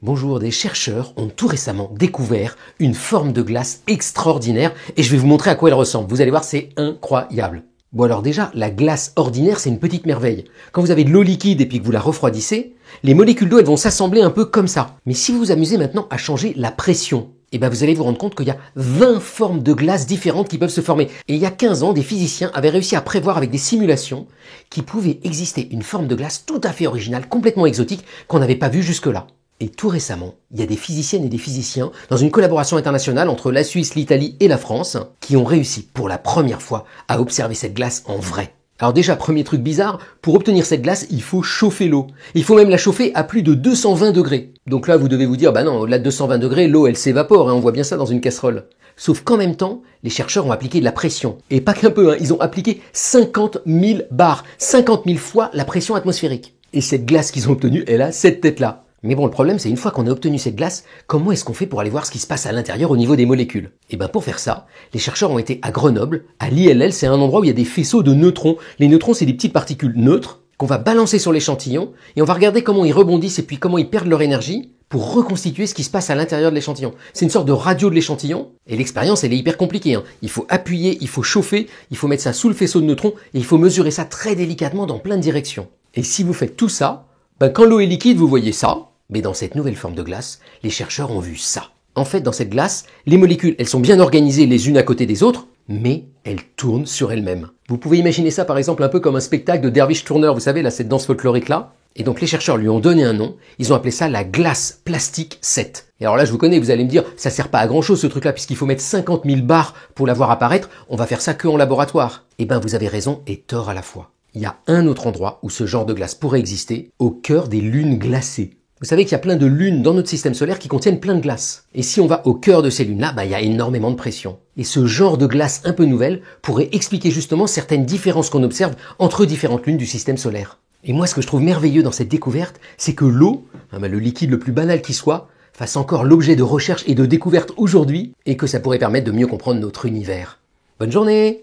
Bonjour, des chercheurs ont tout récemment découvert une forme de glace extraordinaire et je vais vous montrer à quoi elle ressemble. Vous allez voir, c'est incroyable. Bon alors déjà, la glace ordinaire, c'est une petite merveille. Quand vous avez de l'eau liquide et puis que vous la refroidissez, les molécules d'eau, elles vont s'assembler un peu comme ça. Mais si vous vous amusez maintenant à changer la pression, vous allez vous rendre compte qu'il y a 20 formes de glace différentes qui peuvent se former. Et il y a 15 ans, des physiciens avaient réussi à prévoir avec des simulations qu'il pouvait exister une forme de glace tout à fait originale, complètement exotique, qu'on n'avait pas vue jusque-là. Et tout récemment, il y a des physiciennes et des physiciens, dans une collaboration internationale entre la Suisse, l'Italie et la France, qui ont réussi pour la première fois à observer cette glace en vrai. Alors déjà, premier truc bizarre, pour obtenir cette glace, il faut chauffer l'eau. Il faut même la chauffer à plus de 220 degrés. Donc là, vous devez vous dire, bah non, au-delà de 220 degrés, l'eau, elle s'évapore, on voit bien ça dans une casserole. Sauf qu'en même temps, les chercheurs ont appliqué de la pression. Et pas qu'un peu, ils ont appliqué 50 000 bars, 50 000 fois la pression atmosphérique. Et cette glace qu'ils ont obtenue, elle a cette tête-là. Mais bon, le problème, c'est une fois qu'on a obtenu cette glace, comment est-ce qu'on fait pour aller voir ce qui se passe à l'intérieur au niveau des molécules? Et pour faire ça, les chercheurs ont été à Grenoble, à l'ILL, c'est un endroit où il y a des faisceaux de neutrons. Les neutrons, c'est des petites particules neutres qu'on va balancer sur l'échantillon et on va regarder comment ils rebondissent et puis comment ils perdent leur énergie pour reconstituer ce qui se passe à l'intérieur de l'échantillon. C'est une sorte de radio de l'échantillon et l'expérience, elle est hyper compliquée. Il faut appuyer, il faut chauffer, il faut mettre ça sous le faisceau de neutrons et il faut mesurer ça très délicatement dans plein de directions. Et si vous faites tout ça, quand l'eau est liquide, vous voyez ça. Mais dans cette nouvelle forme de glace, les chercheurs ont vu ça. En fait, dans cette glace, les molécules, elles sont bien organisées les unes à côté des autres, mais elles tournent sur elles-mêmes. Vous pouvez imaginer ça par exemple un peu comme un spectacle de derviche tourneur, vous savez, là, cette danse folklorique-là. Et donc les chercheurs lui ont donné un nom, ils ont appelé ça la glace plastique 7. Et alors là, je vous connais, vous allez me dire, ça sert pas à grand chose ce truc-là, puisqu'il faut mettre 50 000 bars pour la voir apparaître, on va faire ça que en laboratoire. Vous avez raison et tort à la fois. Il y a un autre endroit où ce genre de glace pourrait exister, au cœur des lunes glacées. Vous savez qu'il y a plein de lunes dans notre système solaire qui contiennent plein de glace. Et si on va au cœur de ces lunes-là, il y a énormément de pression. Et ce genre de glace un peu nouvelle pourrait expliquer justement certaines différences qu'on observe entre différentes lunes du système solaire. Et moi, ce que je trouve merveilleux dans cette découverte, c'est que l'eau, le liquide le plus banal qui soit, fasse encore l'objet de recherche et de découverte aujourd'hui, et que ça pourrait permettre de mieux comprendre notre univers. Bonne journée!